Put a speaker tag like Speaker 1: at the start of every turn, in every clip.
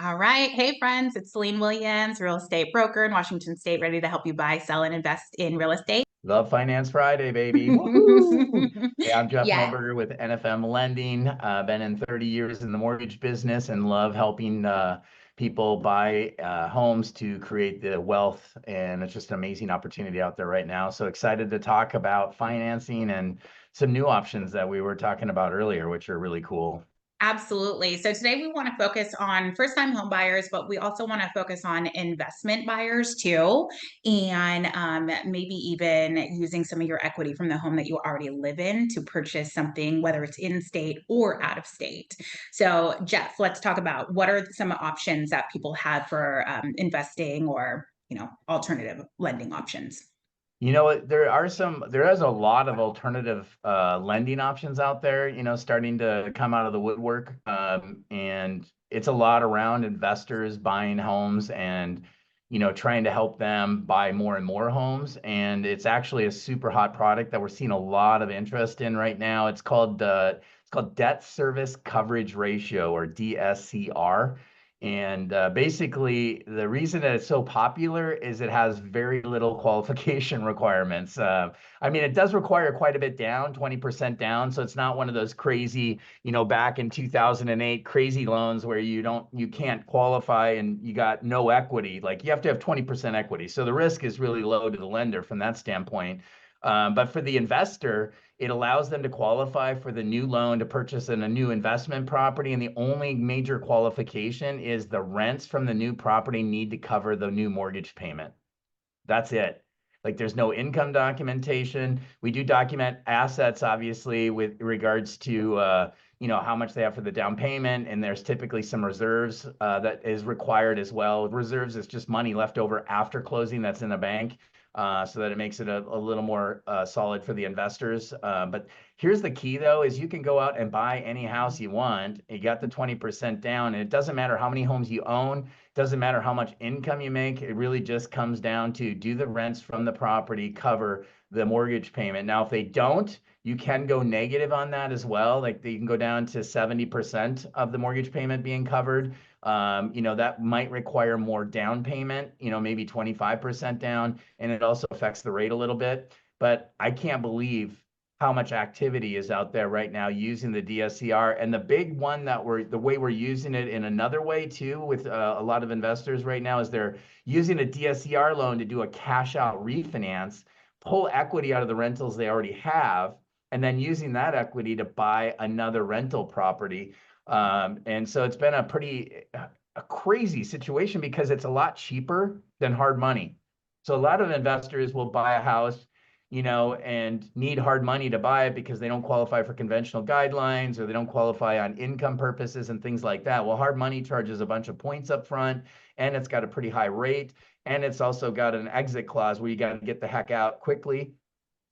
Speaker 1: All right. Hey, friends. It's Celine Williams, real estate broker in Washington State, ready to help you buy, sell, and invest in real estate.
Speaker 2: Love Finance Friday, baby. Woohoo! Hey, I'm Jeff
Speaker 1: Yes,
Speaker 2: Milberger with NFM Lending. Been in 30 years in the mortgage business and love helping people buy homes to create the wealth. And it's just an amazing opportunity out there right now. So excited to talk about financing and some new options that we were talking about earlier, which are really cool.
Speaker 1: absolutely. So today we want to focus on first-time home buyers, but we also want to focus on investment buyers too, and maybe even using some of your equity from the home that you already live in to purchase something, whether it's in state or out of state. So, Jeff, let's talk about what are some options that people have for investing or alternative lending options.
Speaker 2: You know what? There is a lot of alternative lending options out there, starting to come out of the woodwork. And it's a lot around investors buying homes and, trying to help them buy more and more homes. And it's actually a super hot product that we're seeing a lot of interest in right now. It's called Debt Service Coverage Ratio, or DSCR. And basically, the reason that it's so popular is it has very little qualification requirements. I mean, it does require quite a bit down, 20% down. So it's not one of those crazy, back in 2008, crazy loans where you can't qualify and you got no equity. Like you have to have 20% equity. So the risk is really low to the lender from that standpoint. But for the investor, it allows them to qualify for the new loan to purchase in a new investment property. And the only major qualification is the rents from the new property need to cover the new mortgage payment. That's it. Like there's no income documentation. We do document assets, obviously, with regards to how much they have for the down payment, and there's typically some reserves that is required as well. Reserves is just money left over after closing that's in a bank, so that it makes it a little more solid for the investors. But here's the key, though, is you can go out and buy any house you want. You got the 20% down, and it doesn't matter how many homes you own. Doesn't matter how much income you make. It really just comes down to, do the rents from the property cover the mortgage payment? Now, if they don't, you can go negative on that as well. Like you can go down to 70% of the mortgage payment being covered. That might require more down payment, maybe 25% down, and it also affects the rate a little bit. But I can't believe how much activity is out there right now using the DSCR. And the big one the way we're using it in another way too, with a lot of investors right now, is they're using a DSCR loan to do a cash out refinance, pull equity out of the rentals they already have, and then using that equity to buy another rental property. And so it's been a crazy situation because it's a lot cheaper than hard money. So a lot of investors will buy a house, and need hard money to buy it because they don't qualify for conventional guidelines, or they don't qualify on income purposes and things like that. Well, hard money charges a bunch of points up front, and it's got a pretty high rate, and it's also got an exit clause where you got to get the heck out quickly.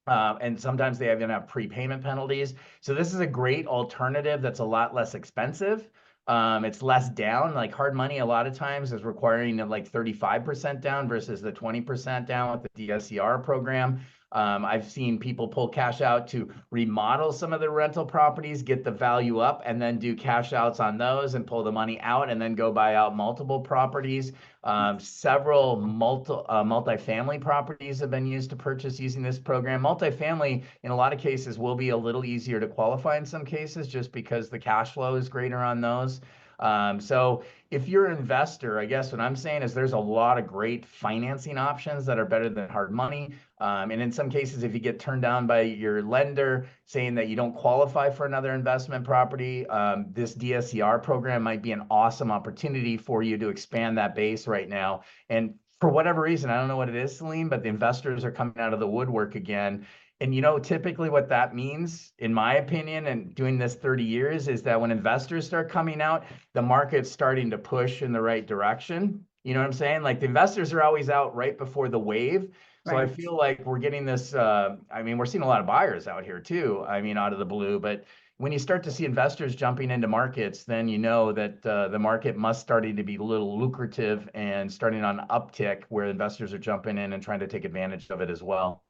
Speaker 2: And sometimes they even have prepayment penalties. So this is a great alternative that's a lot less expensive. It's less down. Like hard money a lot of times is requiring like 35% down versus the 20% down with the DSCR program. I've seen people pull cash out to remodel some of the rental properties, get the value up, and then do cash outs on those and pull the money out and then go buy out multiple properties. Several multifamily properties have been used to purchase using this program. Multifamily, in a lot of cases, will be a little easier to qualify in some cases just because the cash flow is greater on those. So if you're an investor, I guess what I'm saying is there's a lot of great financing options that are better than hard money. And in some cases, if you get turned down by your lender saying that you don't qualify for another investment property, this DSCR program might be an awesome opportunity for you to expand that base right now. And for whatever reason, I don't know what it is, Celine, but the investors are coming out of the woodwork again. And typically what that means, in my opinion, and doing this 30 years, is that when investors start coming out, the market's starting to push in the right direction. You know what I'm saying? Like the investors are always out right before the wave. So I
Speaker 1: Right.
Speaker 2: feel like we're getting this, I mean, we're seeing a lot of buyers out here too, I mean, out of the blue. But when you start to see investors jumping into markets, then you know that the market must starting to be a little lucrative and starting on uptick, where investors are jumping in and trying to take advantage of it as well.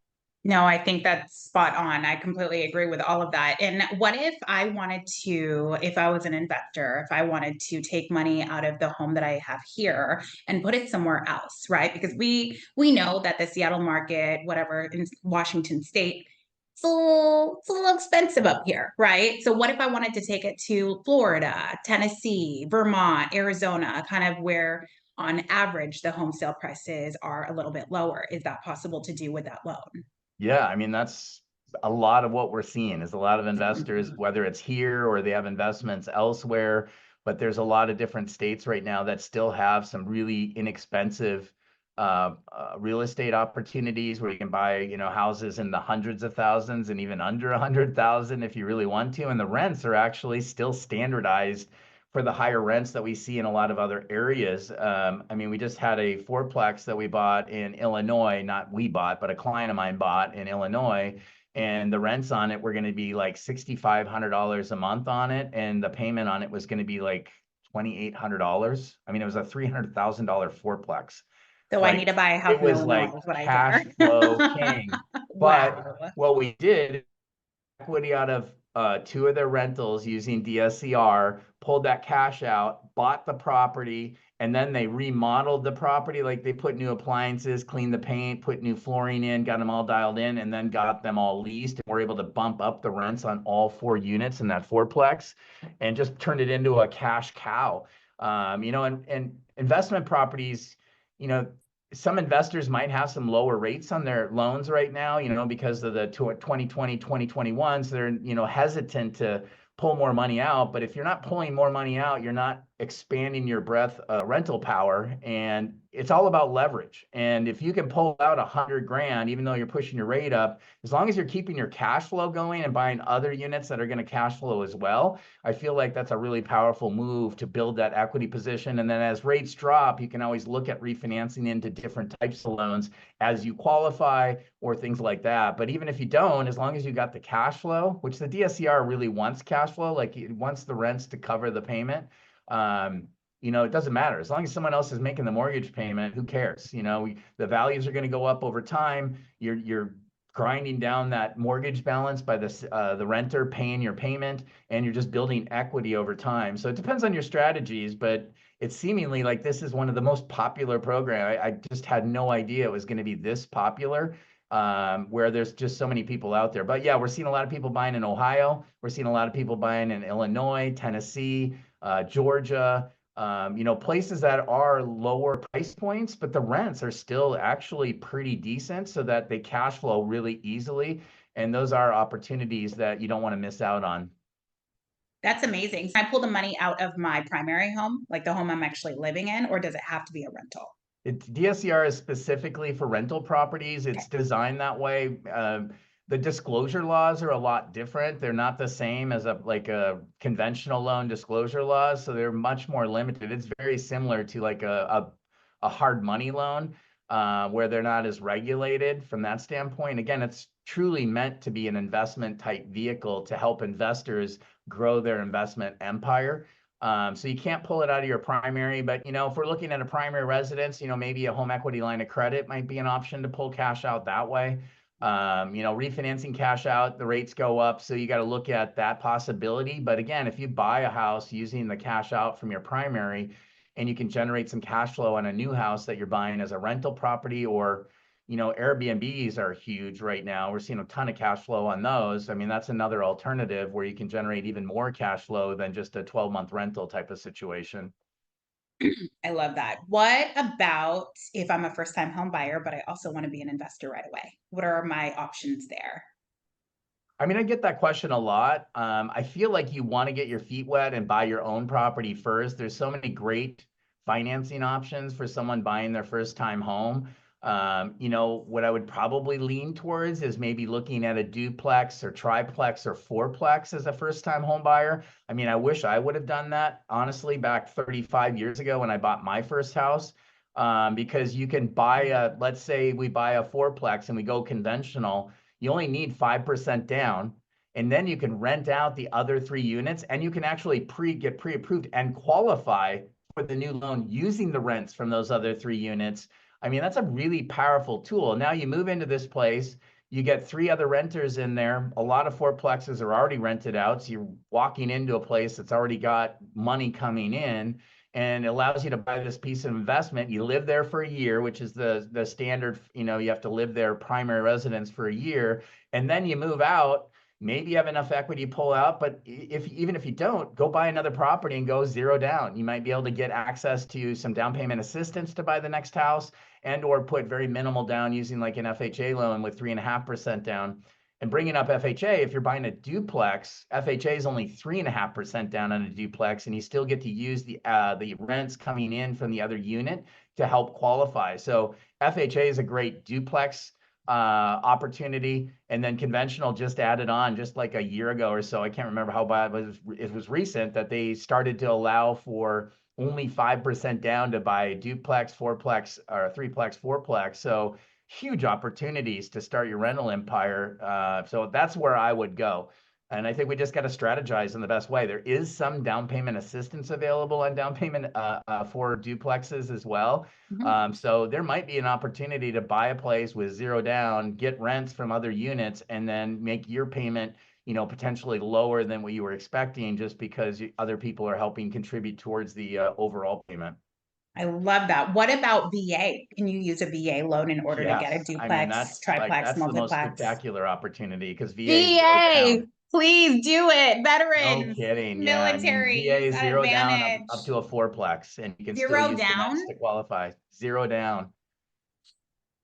Speaker 1: No, I think that's spot on. I completely agree with all of that. And what if I wanted to, if I was an investor, if I wanted to take money out of the home that I have here and put it somewhere else, right? Because we know that the Seattle market, whatever in Washington State, it's a little expensive up here, right? So what if I wanted to take it to Florida, Tennessee, Vermont, Arizona, kind of where on average the home sale prices are a little bit lower? Is that possible to do with that loan?
Speaker 2: Yeah, I mean, that's a lot of what we're seeing is a lot of investors, whether it's here or they have investments elsewhere, but there's a lot of different states right now that still have some really inexpensive real estate opportunities where you can buy, houses in the hundreds of thousands and even under 100,000 if you really want to. And the rents are actually still standardized for the higher rents that we see in a lot of other areas. I mean, we just had a fourplex that we bought in Illinois, not we bought, but a client of mine bought in Illinois. And the rents on it were going to be like $6,500 a month on it. And the payment on it was going to be like $2,800. I mean, it was a $300,000 fourplex.
Speaker 1: So I need
Speaker 2: Like
Speaker 1: to buy a house
Speaker 2: it
Speaker 1: in
Speaker 2: was
Speaker 1: Illinois
Speaker 2: like
Speaker 1: is what I
Speaker 2: cash
Speaker 1: hear.
Speaker 2: flow king. But
Speaker 1: Wow.
Speaker 2: what we did equity out of two of their rentals using DSCR, pulled that cash out, bought the property, and then they remodeled the property. Like they put new appliances, cleaned the paint, put new flooring in, got them all dialed in, and then got them all leased. And we're able to bump up the rents on all four units in that fourplex and just turned it into a cash cow. And investment properties, you know, some investors might have some lower rates on their loans right now, because of the 2020, 2021. So they're, hesitant to pull more money out. But if you're not pulling more money out, you're not expanding your breadth rental power. And it's all about leverage. And if you can pull out 100 grand, even though you're pushing your rate up, as long as you're keeping your cash flow going and buying other units that are going to cash flow as well, I feel like that's a really powerful move to build that equity position. And then as rates drop, you can always look at refinancing into different types of loans as you qualify or things like that. But even if you don't, as long as you got the cash flow, which the DSCR really wants cash flow, like it wants the rents to cover the payment. It doesn't matter. As long as someone else is making the mortgage payment, who cares? The values are going to go up over time. You're grinding down that mortgage balance by the renter paying your payment, and you're just building equity over time. So it depends on your strategies, but it's seemingly like this is one of the most popular programs. I just had no idea it was going to be this popular, where there's just so many people out there. But yeah, we're seeing a lot of people buying in Ohio. We're seeing a lot of people buying in Illinois, Tennessee, Georgia, places that are lower price points, but the rents are still actually pretty decent so that they cash flow really easily. And those are opportunities that you don't want to miss out on.
Speaker 1: That's amazing. Can I pull the money out of my primary home, like the home I'm actually living in, or does it have to be a rental?
Speaker 2: DSCR is specifically for rental properties.
Speaker 1: Okay.
Speaker 2: It's designed that way. The disclosure laws are a lot different. They're not the same as a conventional loan disclosure laws, so they're much more limited. It's very similar to like a hard money loan, where they're not as regulated from that standpoint. Again, it's truly meant to be an investment type vehicle to help investors grow their investment empire. So you can't pull it out of your primary, but if we're looking at a primary residence, maybe a home equity line of credit might be an option to pull cash out that way. Refinancing cash out, the rates go up, so you got to look at that possibility. But again, if you buy a house using the cash out from your primary, and you can generate some cash flow on a new house that you're buying as a rental property, or Airbnbs are huge right now. We're seeing a ton of cash flow on those. I mean, that's another alternative where you can generate even more cash flow than just a 12-month rental type of situation.
Speaker 1: I love that. What about if I'm a first time home buyer, but I also want to be an investor right away? What are my options there?
Speaker 2: I mean, I get that question a lot. I feel like you want to get your feet wet and buy your own property first. There's so many great financing options for someone buying their first time home. What I would probably lean towards is maybe looking at a duplex or triplex or fourplex as a first time home buyer. I mean, I wish I would have done that, honestly, back 35 years ago when I bought my first house. Because you can let's say we buy a fourplex and we go conventional, you only need 5% down, and then you can rent out the other 3 units, and you can actually get pre-approved and qualify for the new loan using the rents from those other 3 units. I mean, that's a really powerful tool. Now you move into this place, You get 3 other renters in there. A lot of fourplexes are already rented out. So you're walking into a place that's already got money coming in, and it allows you to buy this piece of investment. You live there for a year, which is the standard, you know, you have to live there primary residence for a year, and then you move out. Maybe you have enough equity to pull out, but even if you don't, go buy another property and go zero down. You might be able to get access to some down payment assistance to buy the next house, and or put very minimal down using like an FHA loan with 3.5% down. And bringing up FHA, if you're buying a duplex, FHA is only 3.5% down on a duplex, and you still get to use the rents coming in from the other unit to help qualify. So FHA is a great duplex opportunity, and then conventional just added on just like a year ago or so. I can't remember how bad it was recent that they started to allow for only 5% down to buy a duplex, fourplex, or a threeplex, fourplex. So huge opportunities to start your rental empire. So that's where I would go. And I think we just got to strategize in the best way. There is some down payment assistance available on down payment for duplexes as well. So there might be an opportunity to buy a place with zero down, get rents from other units, and then make your payment, you know, potentially lower than what you were expecting, just because other people are helping contribute towards the overall payment.
Speaker 1: I love that. What about VA? Can you use a VA loan in order to get a
Speaker 2: Yes, I mean
Speaker 1: duplex, triplex,
Speaker 2: that's the most
Speaker 1: multiplex?
Speaker 2: spectacular opportunity because VA is zero
Speaker 1: VA,
Speaker 2: down.
Speaker 1: please do it.
Speaker 2: No
Speaker 1: Veterans,
Speaker 2: kidding. Yeah, I mean
Speaker 1: military,
Speaker 2: VA
Speaker 1: use
Speaker 2: is
Speaker 1: that
Speaker 2: zero down up
Speaker 1: advantage.
Speaker 2: to a fourplex, and you can still
Speaker 1: Zero
Speaker 2: use the
Speaker 1: down.
Speaker 2: nets to qualify. Zero down.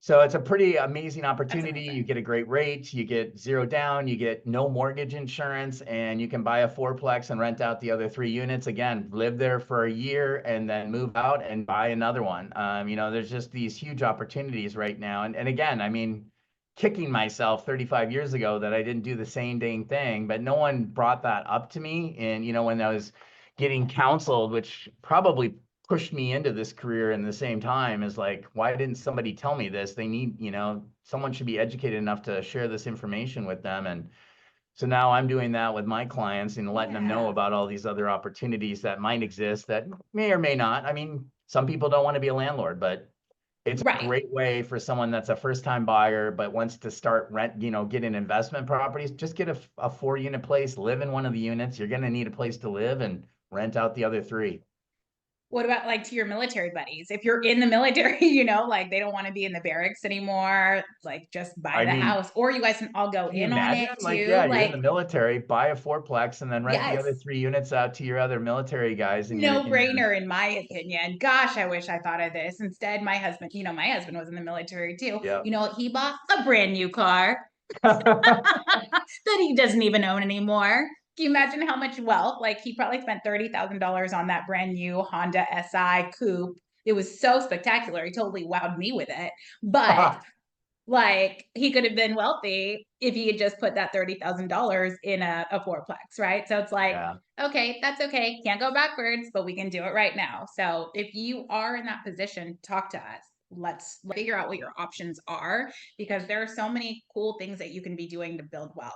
Speaker 2: So it's a pretty amazing
Speaker 1: That's
Speaker 2: opportunity. You
Speaker 1: amazing.
Speaker 2: get a great rate, you get zero down, you get no mortgage insurance, and you can buy a fourplex and rent out the other 3 units. Again, live there for a year and then move out and buy another one. You know, there's just these huge opportunities right now. And again, I mean, kicking myself 35 years ago that I didn't do the same dang thing, but no one brought that up to me. And, you know, when I was getting counseled, which probably pushed me into this career in the same time, is like, why didn't somebody tell me this? They need, you know, someone should be educated enough to share this information with them. And so now I'm doing that with my clients and letting them know
Speaker 1: Yeah.
Speaker 2: about all these other opportunities that might exist that may or may not. I mean, some people don't want to be a landlord, but it's a
Speaker 1: Right.
Speaker 2: great way for someone that's a first-time buyer but wants to start rent, you know, get in investment properties. Just get a 4-unit place, live in one of the units. You're going to need a place to live, and rent out the other 3.
Speaker 1: What about like to your military buddies? If you're in the military, like they don't want to be in the barracks anymore, like just buy
Speaker 2: I
Speaker 1: the
Speaker 2: mean,
Speaker 1: house, or you guys can all go
Speaker 2: can you
Speaker 1: in on
Speaker 2: imagine?
Speaker 1: it
Speaker 2: Like,
Speaker 1: too.
Speaker 2: yeah, you're in
Speaker 1: Like,
Speaker 2: the military, buy a fourplex, and then rent the other
Speaker 1: yes,
Speaker 2: 3 units out to your other military guys in
Speaker 1: no
Speaker 2: your.
Speaker 1: brainer in my opinion. Gosh, I wish I thought of this. Instead, my husband was in the military too.
Speaker 2: Yeah.
Speaker 1: He bought a brand new car that he doesn't even own anymore. Can you imagine how much wealth? Like he probably spent $30,000 on that brand new Honda SI coupe. It was so spectacular. He totally wowed me with it. But like he could have been wealthy if he had just put that $30,000 in a fourplex, right? So it's like,
Speaker 2: Yeah.
Speaker 1: okay, that's okay. Can't go backwards, but we can do it right now. So if you are in that position, talk to us. Let's figure out what your options are because there are so many cool things that you can be doing to build wealth.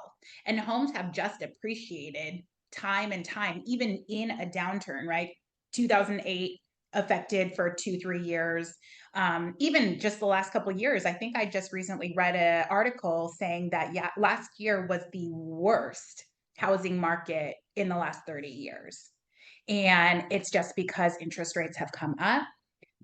Speaker 1: And homes have just appreciated time and time, even in a downturn, right? 2008 affected for 2-3 years. Even just the last couple of years, I think I just recently read an article saying that last year was the worst housing market in the last 30 years. And it's just because interest rates have come up.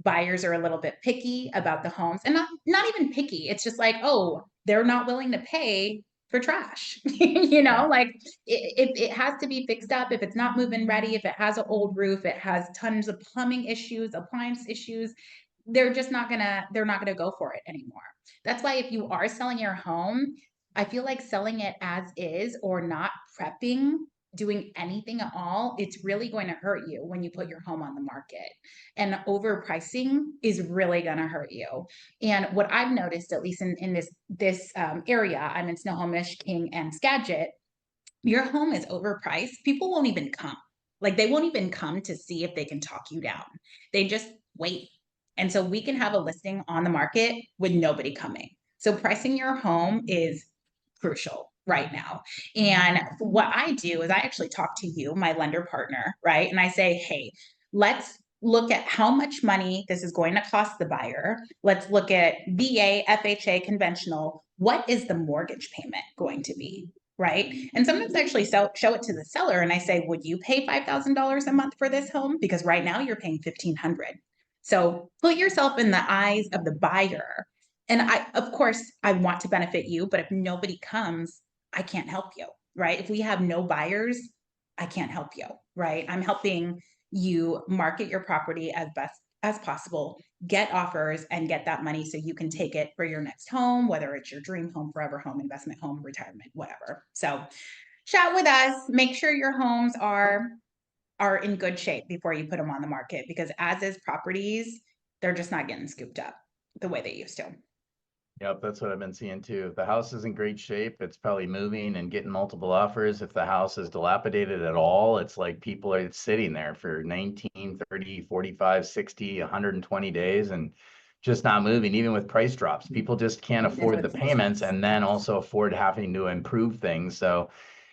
Speaker 1: Buyers are a little bit picky about the homes, and not even picky. It's just like, oh, they're not willing to pay for trash.
Speaker 2: Yeah.
Speaker 1: Like it has to be fixed up. If it's not move-in ready, if it has an old roof, it has tons of plumbing issues, appliance issues, they're not gonna go for it anymore. That's why if you are selling your home, I feel like selling it as is or not prepping, doing anything at all, it's really going to hurt you when you put your home on the market. And overpricing is really going to hurt you. And what I've noticed, at least in this area, I'm in Snohomish, King, and Skagit, your home is overpriced. People won't even come. Like they won't even come to see if they can talk you down. They just wait. And so we can have a listing on the market with nobody coming. So pricing your home is crucial right now. And what I do is I actually talk to you, my lender partner, right? And I say, hey, let's look at how much money this is going to cost the buyer. Let's look at VA, FHA, conventional. What is the mortgage payment going to be? Right. And sometimes I actually show it to the seller and I say, would you pay $5,000 a month for this home? Because right now you're paying $1,500. So put yourself in the eyes of the buyer. And of course, I want to benefit you, but if nobody comes, I can't help you. Right. If we have no buyers, I can't help you. Right. I'm helping you market your property as best as possible, get offers, and get that money so you can take it for your next home, whether it's your dream home, forever home, investment home, retirement, whatever. So chat with us, make sure your homes are in good shape before you put them on the market, because as is properties, they're just not getting scooped up the way they used to.
Speaker 2: Yep, that's what I've been seeing too. If the house is in great shape, it's probably moving and getting multiple offers. If the house is dilapidated at all, it's like people are sitting there for 19, 30, 45, 60, 120 days and just not moving, even with price drops. People just can't afford the payments and then also afford having to improve things. So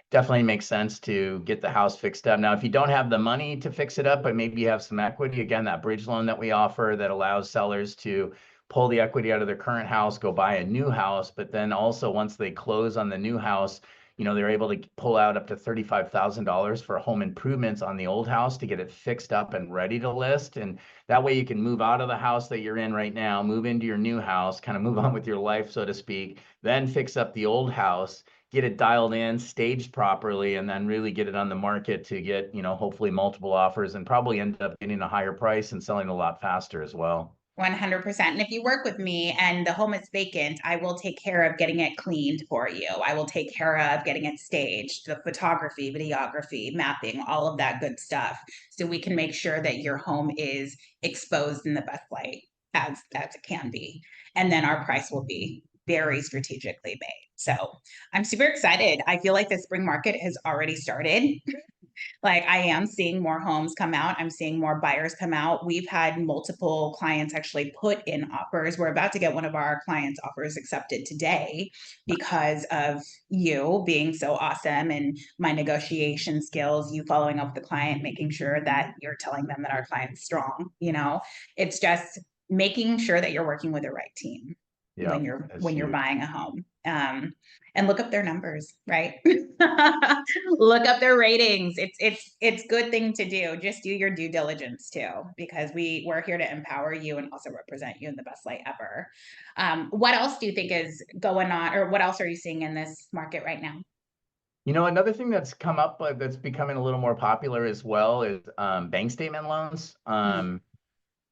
Speaker 2: definitely makes sense to get the house fixed up. Now, if you don't have the money to fix it up, but maybe you have some equity, again, that bridge loan that we offer that allows sellers to pull the equity out of their current house, go buy a new house, but then also once they close on the new house, they're able to pull out up to $35,000 for home improvements on the old house to get it fixed up and ready to list. And that way you can move out of the house that you're in right now, move into your new house, kind of move on with your life, so to speak, then fix up the old house, get it dialed in, staged properly, and then really get it on the market to get, hopefully multiple offers and probably end up getting a higher price and selling a lot faster as well.
Speaker 1: 100%. And if you work with me and the home is vacant, I will take care of getting it cleaned for you. I will take care of getting it staged, the photography, videography, mapping, all of that good stuff. So we can make sure that your home is exposed in the best light as it can be. And then our price will be very strategically made. So I'm super excited. I feel like the spring market has already started. Like, I am seeing more homes come out. I'm seeing more buyers come out. We've had multiple clients actually put in offers. We're about to get one of our clients' offers accepted today because of you being so awesome and my negotiation skills, you following up with the client, making sure that you're telling them that our client's strong. It's just making sure that you're working with the right team
Speaker 2: Yeah,
Speaker 1: when you're
Speaker 2: huge.
Speaker 1: buying a home. And look up their numbers, right? Look up their ratings. It's good thing to do. Just do your due diligence too, because we're here to empower you and also represent you in the best light ever. What else do you think is going on, or what else are you seeing in this market right now?
Speaker 2: Another thing that's come up that's becoming a little more popular as well is bank statement loans.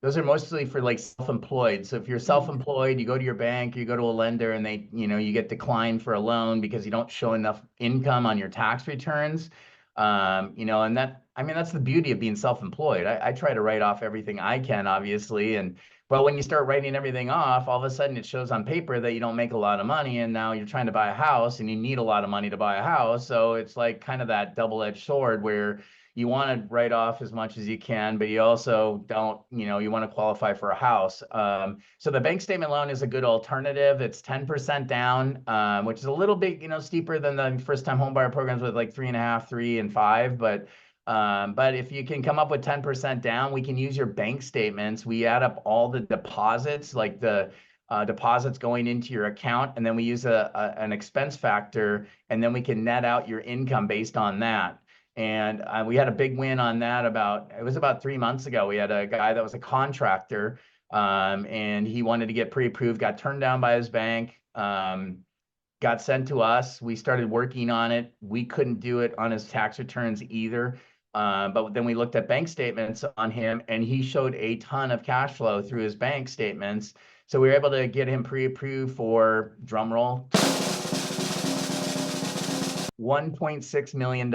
Speaker 2: Those are mostly for like self-employed. So if you're self-employed, you go to your bank, you go to a lender and they, you get declined for a loan because you don't show enough income on your tax returns. And that's the beauty of being self-employed. I try to write off everything I can, obviously. But when you start writing everything off, all of a sudden it shows on paper that you don't make a lot of money. And now you're trying to buy a house and you need a lot of money to buy a house. So it's like kind of that double-edged sword where you want to write off as much as you can, but you also don't, you want to qualify for a house. So the bank statement loan is a good alternative. It's 10% down, which is a little bit, steeper than the first time home buyer programs with like 3.5, 3 and 5. But if you can come up with 10% down, we can use your bank statements. We add up all the deposits, like the deposits going into your account, and then we use an expense factor, and then we can net out your income based on that. And we had a big win on that it was about 3 months ago. We had a guy that was a contractor, and he wanted to get pre-approved, got turned down by his bank, got sent to us. We started working on it. We couldn't do it on his tax returns either. But then we looked at bank statements on him, and he showed a ton of cash flow through his bank statements. So we were able to get him pre-approved for, drum roll, $1.6 million.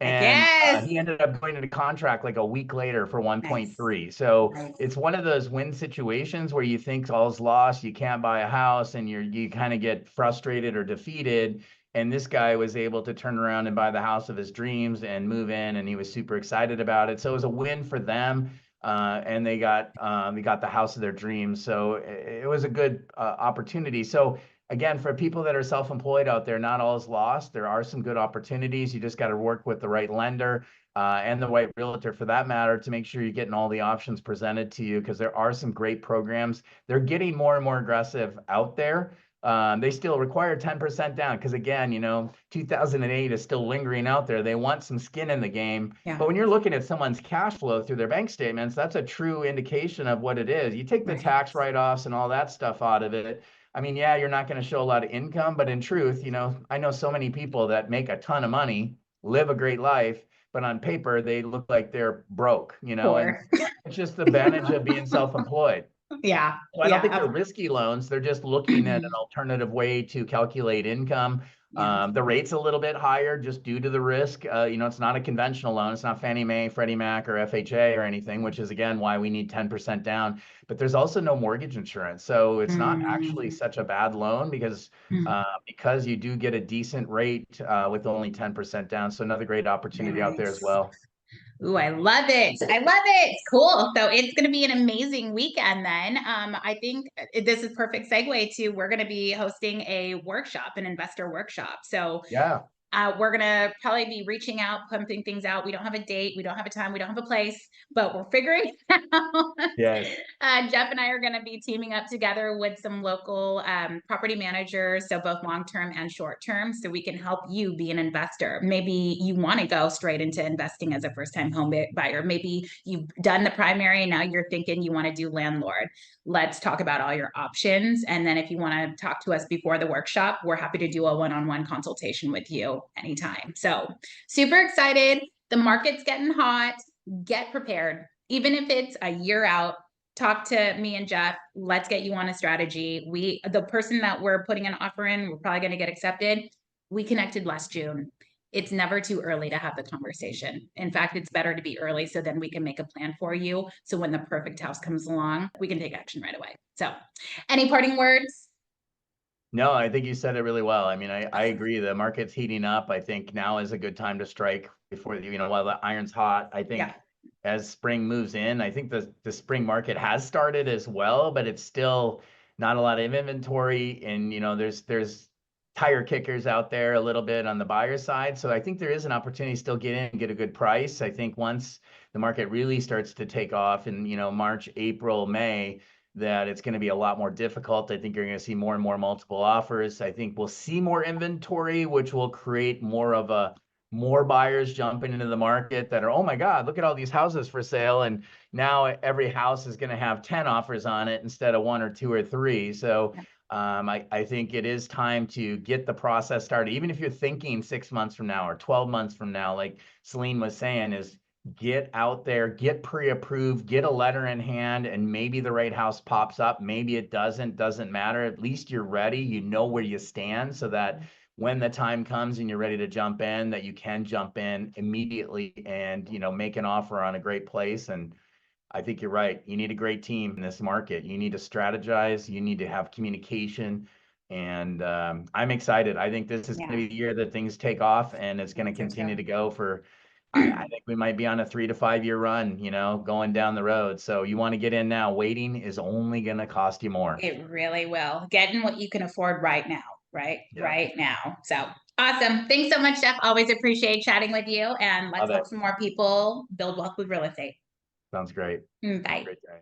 Speaker 2: And he ended up going into contract like a week later for 1.3. Nice. So it's one of those win situations where you think all's lost, you can't buy a house, and you kind of get frustrated or defeated. And this guy was able to turn around and buy the house of his dreams and move in, and he was super excited about it. So it was a win for them. And they got the house of their dreams. So it was a good opportunity. So again, for people that are self-employed out there, not all is lost. There are some good opportunities. You just got to work with the right lender. and the right realtor for that matter, to make sure you're getting all the options presented to you, because there are some great programs. They're getting more and more aggressive out there. They still require 10% down because, again, 2008 is still lingering out there. They want some skin in the game.
Speaker 1: Yeah.
Speaker 2: But when you're looking at someone's cash flow through their bank statements, that's a true indication of what it is. You take the
Speaker 1: Right.
Speaker 2: tax write-offs and all that stuff out of it. I mean, yeah, you're not going to show a lot of income, but in truth, I know so many people that make a ton of money, live a great life, but on paper, they look like they're broke, and
Speaker 1: Poor.
Speaker 2: it's just the advantage of being self-employed.
Speaker 1: Yeah.
Speaker 2: So I don't think
Speaker 1: Yeah.
Speaker 2: they're risky loans. They're just looking at an alternative way to calculate income.
Speaker 1: Yeah.
Speaker 2: The rate's a little bit higher just due to the risk. It's not a conventional loan. It's not Fannie Mae, Freddie Mac, or FHA or anything, which is, again, why we need 10% down. But there's also no mortgage insurance. So it's not actually such a bad loan because you do get a decent rate with only 10% down. So another great opportunity out there as well.
Speaker 1: Ooh, I love it. I love it. Cool. So it's going to be an amazing weekend then. I think this is perfect segue to, we're going to be hosting a workshop, an investor workshop. So
Speaker 2: Yeah.
Speaker 1: we're going to probably be reaching out, pumping things out. We don't have a date. We don't have a time. We don't have a place, but we're figuring it out.
Speaker 2: Yes.
Speaker 1: Jeff and I are going to be teaming up together with some local property managers, so both long-term and short-term, so we can help you be an investor. Maybe you want to go straight into investing as a first-time home buyer. Maybe you've done the primary and now you're thinking you want to do landlord. Let's talk about all your options. And then if you want to talk to us before the workshop, we're happy to do a one-on-one consultation with you anytime. So super excited. The market's getting hot. Get prepared. Even if it's a year out, talk to me and Jeff. Let's get you on a strategy. The person that we're putting an offer in, we're probably going to get accepted. We connected last June. It's never too early to have the conversation. In fact, it's better to be early so then we can make a plan for you. So when the perfect house comes along, we can take action right away. So any parting words?
Speaker 2: No, I think you said it really well. I mean, I agree. The market's heating up. I think now is a good time to strike before, while the iron's hot. I think as spring moves in, I think the spring market has started as well, but it's still not a lot of inventory. And, there's tire kickers out there a little bit on the buyer side. So I think there is an opportunity to still get in and get a good price. I think once the market really starts to take off in, March, April, May, that it's going to be a lot more difficult. I think you're going to see more and more multiple offers. I think we'll see more inventory, which will create more buyers jumping into the market that are, oh my God, look at all these houses for sale. And now every house is going to have 10 offers on it instead of 1 or 2 or 3. So I think it is time to get the process started. Even if you're thinking 6 months from now or 12 months from now, like Celine was saying, is get out there, get pre-approved, get a letter in hand, and maybe the right house pops up. Maybe it doesn't matter. At least you're ready. You know where you stand so that when the time comes and you're ready to jump in, that you can jump in immediately and, make an offer on a great place. And I think you're right. You need a great team in this market. You need to strategize. You need to have communication. And I'm excited. I think this is going to be the year that things take off, and it's going to continue to go for, I think we might be on a 3 to 5 year run, going down the road. So you want to get in now. Waiting is only going to cost you more.
Speaker 1: It really will. Get in what you can afford right now, right?
Speaker 2: Yeah.
Speaker 1: Right now. So awesome. Thanks so much, Jeff. Always appreciate chatting with you. And let's help some more people build wealth with real estate.
Speaker 2: Sounds great.
Speaker 1: Bye.
Speaker 2: Great day.